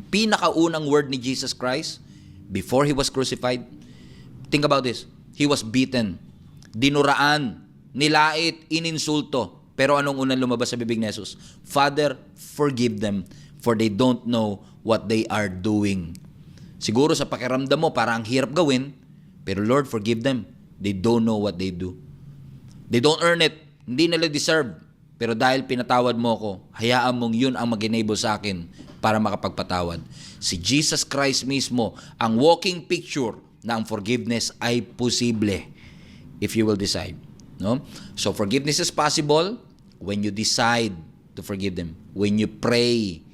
pinakaunang word ni Jesus Christ before He was crucified? Think about this. He was beaten, dinuraan, nilait, ininsulto. Pero anong unang lumabas sa bibig ni Jesus? Father, forgive them, for they don't know what they are doing. Siguro sa pakiramdam mo, parang hirap gawin, pero Lord, forgive them. They don't know what they do. They don't earn it. Hindi nila deserve. Pero dahil pinatawad mo ko, hayaan mong yun ang mag-enable sa akin para makapagpatawad. Si Jesus Christ mismo, ang walking picture na ang forgiveness ay posible if you will decide. No? So forgiveness is possible when you decide to forgive them, when you pray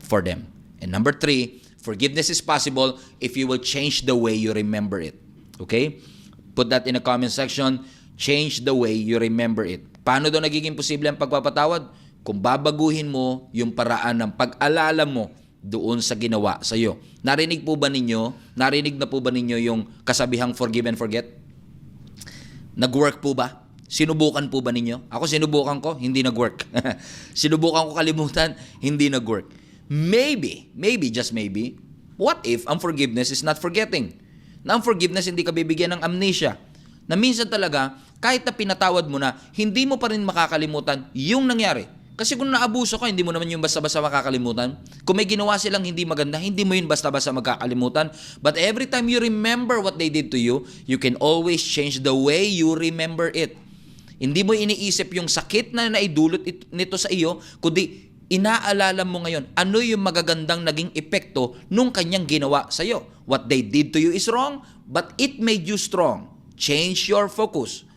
for them. And number 3, forgiveness is possible if you will change the way you remember it. Okay? Put that in the comment section. Change the way you remember it. Paano daw nagiging posible ang pagpapatawad? Kung babaguhin mo yung paraan ng pag-alala mo doon sa ginawa sa iyo. Narinig na po ba ninyo yung kasabihang forgive and forget? Nag-work po ba? Sinubukan po ba ninyo? Ako sinubukan ko, hindi nag-work. Sinubukan ko kalimutan, hindi nag-work. Maybe, just maybe, what if ang forgiveness is not forgetting? Na ang forgiveness hindi ka bibigyan ng amnesia. Na minsan talaga, kahit na pinatawad mo na, hindi mo pa rin makakalimutan yung nangyari. Kasi kung naabuso ka, hindi mo naman yung basta-basta makakalimutan. Kung may ginawa silang hindi maganda, hindi mo yun basta-basta magkakalimutan. But every time you remember what they did to you, you can always change the way you remember it. Hindi mo iniisip yung sakit na naidulot nito sa iyo, kundi inaalala mo ngayon, ano yung magagandang naging epekto nung kanyang ginawa sa iyo. What they did to you is wrong, but it made you strong. Change your focus.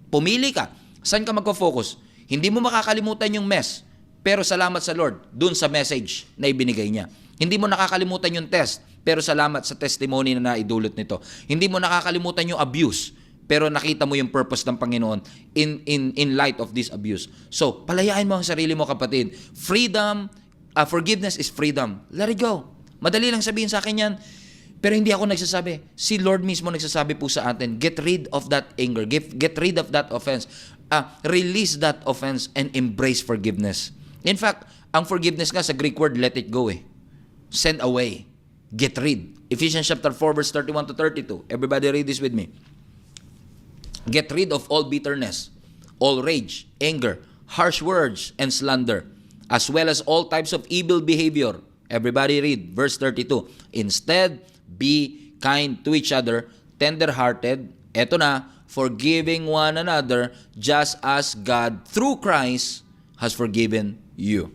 Pumili ka. Saan ka magpo-focus? Hindi mo makakalimutan yung mess, pero salamat sa Lord dun sa message na ibinigay niya. Hindi mo nakakalimutan yung test, pero salamat sa testimony na naidulot nito. Hindi mo nakakalimutan yung abuse, pero nakita mo yung purpose ng Panginoon in light of this abuse. So, palayain mo ang sarili mo, kapatid. Forgiveness is freedom. Let it go. Madali lang sabihin sa akin yan. Pero hindi ako nagsasabi. Si Lord mismo nagsasabi po sa atin, get rid of that anger. Get rid of that offense. Release that offense and embrace forgiveness. In fact, ang forgiveness nga sa Greek word, let it go eh. Send away. Get rid. Ephesians chapter 4 verse 31 to 32. Everybody read this with me. Get rid of all bitterness, all rage, anger, harsh words, and slander, as well as all types of evil behavior. Everybody read verse 32. Instead, be kind to each other, tender-hearted, eto na, forgiving one another, just as God, through Christ, has forgiven you.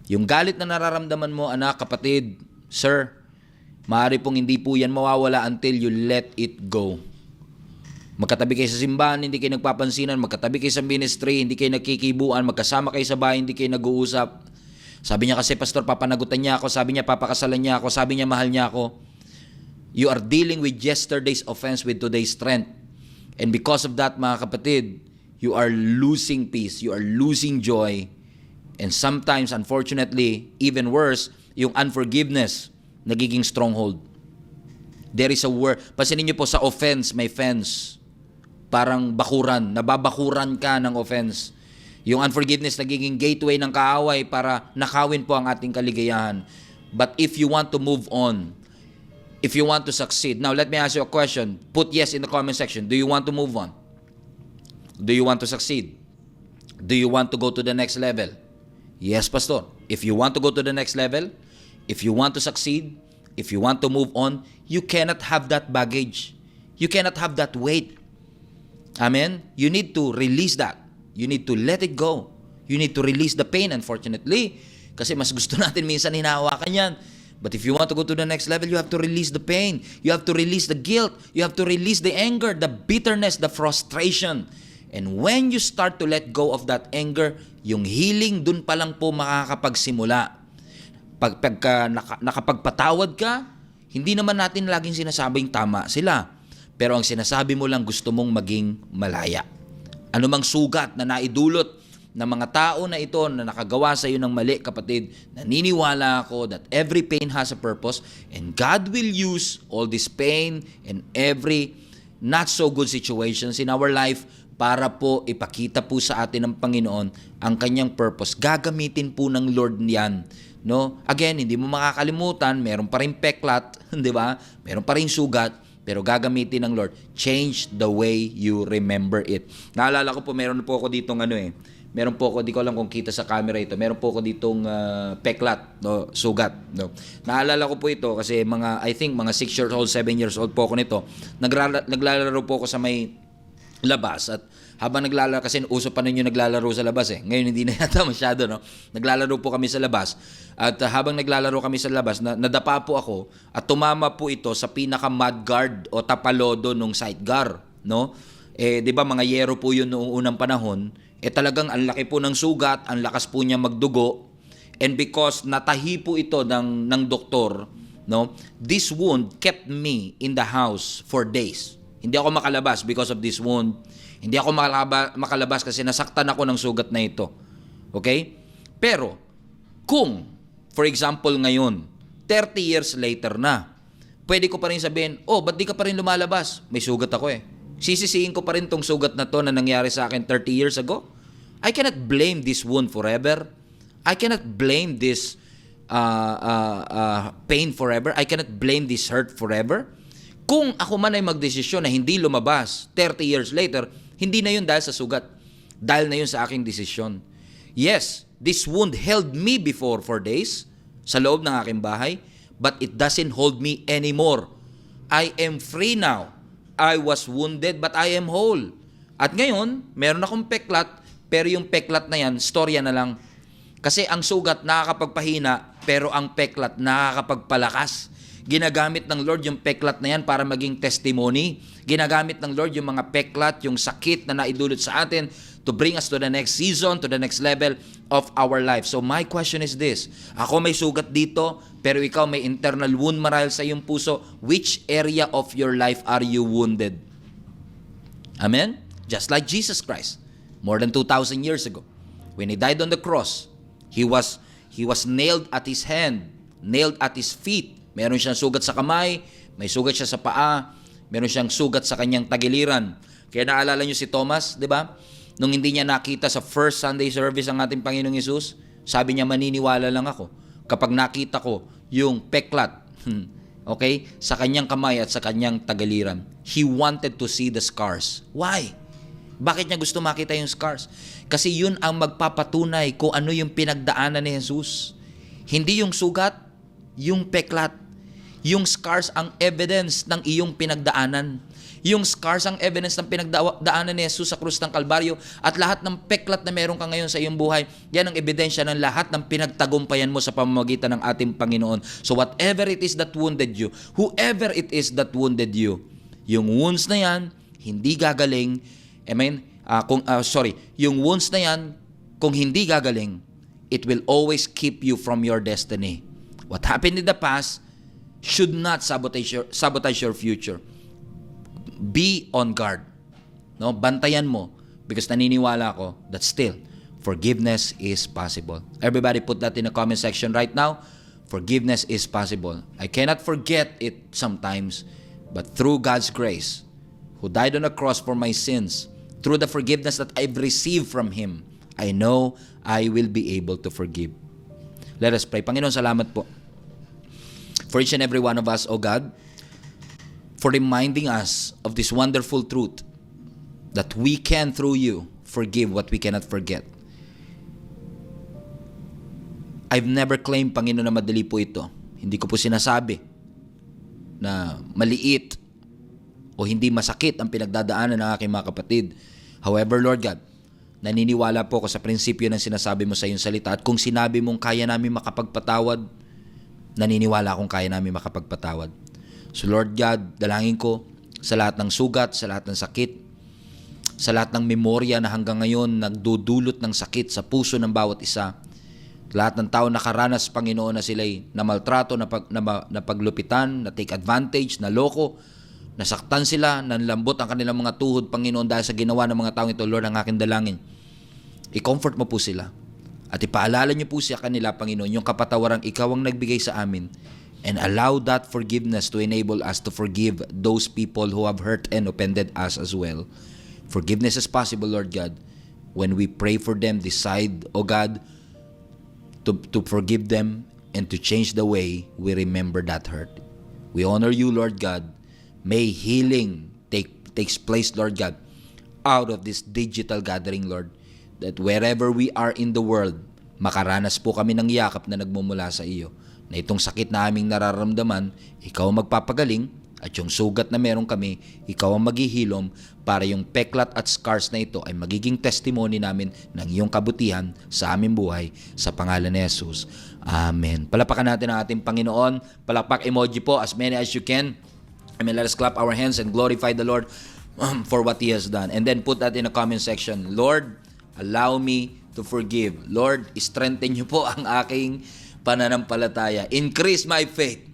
Yung galit na nararamdaman mo, anak, kapatid, sir, maaari pong hindi po yan mawawala until you let it go. Magkatabi kayo sa simbahan, hindi kayo nagpapansinan. Magkatabi kayo sa ministry, hindi kayo nagkikibuan. Magkasama kayo sa bahay, hindi kayo nag-uusap. Sabi niya kasi, pastor, papanagutan niya ako. Sabi niya, papakasalan niya ako. Sabi niya, mahal niya ako. You are dealing with yesterday's offense with today's strength. And because of that, mga kapatid, you are losing peace. You are losing joy. And sometimes, unfortunately, even worse, yung unforgiveness, nagiging stronghold. There is a word. Pansinin niyo po, sa offense, may fence. Parang bakuran. Nababakuran ka ng offense. Yung unforgiveness, nagiging gateway ng kaaway para nakawin po ang ating kaligayahan. But if you want to move on, if you want to succeed. Now, let me ask you a question. Put yes in the comment section. Do you want to move on? Do you want to succeed? Do you want to go to the next level? Yes, pastor. If you want to go to the next level, if you want to succeed, if you want to move on, you cannot have that baggage. You cannot have that weight. Amen? You need to release that. You need to let it go. You need to release the pain, unfortunately. Kasi mas gusto natin minsan hinahawakan yan. But if you want to go to the next level, you have to release the pain. You have to release the guilt. You have to release the anger, the bitterness, the frustration. And when you start to let go of that anger, yung healing dun pa lang po makakapagsimula. Pagka nakapagpatawad ka, hindi naman natin laging sinasabing tama sila. Pero ang sinasabi mo lang, gusto mong maging malaya. Ano mang sugat na naidulot ng mga tao na ito na nakagawa sa iyo ng mali, kapatid, naniniwala ako that every pain has a purpose and God will use all this pain and every not so good situations in our life para po ipakita po sa atin ng Panginoon ang kanyang purpose. Gagamitin po ng Lord yan No? Again, hindi mo makakalimutan, meron pa rin peklat, di ba? Meron pa rin sugat, pero gagamitin ng Lord. Change the way you remember it. Naalala ko po, meron po ako ditong meron po ako, di ko alam kung kita sa camera ito, meron po ako ditong peklat, no, sugat. No. Naalala ko po ito kasi I think mga 6 years old, 7 years old po ako nito. Naglalaro po ako sa may labas at habang naglalaro, kasi uso pa ninyo naglalaro sa labas Ngayon hindi na yata masyado, no? Naglalaro po kami sa labas at habang naglalaro kami sa labas, nadapa po ako at tumama po ito sa pinaka-mudguard o tapalodo nung sidecar, no? 'Di ba mga yero po 'yun noong unang panahon. Talagang ang laki po ng sugat, ang lakas po niya magdugo. And because natahi po ito ng doktor, no? This wound kept me in the house for days. Hindi ako makalabas because of this wound. Hindi ako makalabas kasi nasaktan ako ng sugat na ito. Okay? Pero, kung, for example ngayon, 30 years later na, pwede ko pa rin sabihin, ba't di ka pa rin lumalabas? May sugat ako Sisisihin ko pa rin tong sugat na to na nangyari sa akin 30 years ago. I cannot blame this wound forever. I cannot blame this pain forever. I cannot blame this hurt forever. Kung ako man ay magdesisyon na hindi lumabas 30 years later, hindi na yun dahil sa sugat. Dahil na yun sa aking desisyon. Yes, this wound held me before for days sa loob ng aking bahay, but it doesn't hold me anymore. I am free now. I was wounded, but I am whole. At ngayon, meron akong peklat, pero yung peklat na yan, storya na lang. Kasi ang sugat nakakapagpahina, pero ang peklat nakakapagpalakas. Ginagamit ng Lord yung peklat na yan para maging testimony. Ginagamit ng Lord yung mga peklat, yung sakit na naidulot sa atin to bring us to the next season, to the next level of our life. So my question is this. Ako may sugat dito, pero ikaw may internal wound marahil sa iyong puso. Which area of your life are you wounded? Amen? Just like Jesus Christ, more than 2,000 years ago, when He died on the cross, He was nailed at His hand, nailed at His feet. Meron siyang sugat sa kamay, may sugat siya sa paa, meron siyang sugat sa kanyang tagiliran. Kaya naalala niyo si Thomas, di ba? Nung hindi niya nakita sa first Sunday service ang ating Panginoong Hesus, sabi niya, maniniwala lang ako kapag nakita ko yung peklat, okay, sa kanyang kamay at sa kanyang tagiliran. He wanted to see the scars. Why? Bakit niya gusto makita yung scars? Kasi yun ang magpapatunay kung ano yung pinagdaanan ni Jesus. Hindi yung sugat, yung peklat. Yung scars ang evidence ng iyong pinagdaanan. Yung scars ang evidence ng pinagdaanan ni Jesus sa krus ng Kalbaryo. At lahat ng peklat na meron ka ngayon sa iyong buhay, yan ang ebidensya ng lahat ng pinagtagumpayan mo sa pamamagitan ng ating Panginoon. So whatever it is that wounded you, whoever it is that wounded you, yung wounds na yan, hindi gagaling. Amen? Yung wounds na yan, kung hindi gagaling, it will always keep you from your destiny. What happened in the past should not sabotage your future. Be on guard. No? Bantayan mo because naniniwala ako that still forgiveness is possible. Everybody put that in the comment section right now. Forgiveness is possible. I cannot forget it sometimes, but through God's grace, who died on the cross for my sins, through the forgiveness that I've received from Him, I know I will be able to forgive. Let us pray. Panginoon, salamat po for each and every one of us, O God, for reminding us of this wonderful truth that we can, through You, forgive what we cannot forget. I've never claimed, Panginoon, na madali po ito. Hindi ko po sinasabi na maliit o hindi masakit ang pinagdadaanan ng aking mga kapatid. However, Lord God, naniniwala po ako sa prinsipyo ng sinasabi mo sa iyong salita. At kung sinabi mong kaya namin makapagpatawad, naniniwala akong kaya namin makapagpatawad. So Lord God, dalangin ko sa lahat ng sugat, sa lahat ng sakit, sa lahat ng memorya na hanggang ngayon nagdudulot ng sakit sa puso ng bawat isa. Lahat ng tao nakaranas, Panginoon, na sila'y namaltrato, napaglupitan, na take advantage, na loko, nasaktan sila, nanlambot ang kanilang mga tuhod, Panginoon, dahil sa ginawa ng mga taong ito. Lord, ang aking dalangin, i-comfort mo po sila. At ipaalala niyo po sa kanila, Panginoon, yung kapatawarang ikaw ang nagbigay sa amin. And allow that forgiveness to enable us to forgive those people who have hurt and offended us as well. Forgiveness is possible, Lord God. When we pray for them, decide, O God, to forgive them and to change the way we remember that hurt. We honor you, Lord God. May healing takes place, Lord God, out of this digital gathering, Lord. That wherever we are in the world, makaranas po kami ng yakap na nagmumula sa iyo. Na itong sakit na aming nararamdaman, ikaw ang magpapagaling, at yung sugat na meron kami, ikaw ang maghihilom para yung peklat at scars na ito ay magiging testimony namin ng iyong kabutihan sa aming buhay sa pangalan ni Jesus. Amen. Palapakan natin ang ating Panginoon. Palakpak emoji po as many as you can. Amen. Let us clap our hands and glorify the Lord for what He has done. And then put that in the comment section. Lord, allow me to forgive. Lord, strengthen niyo po ang aking pananampalataya. Increase my faith.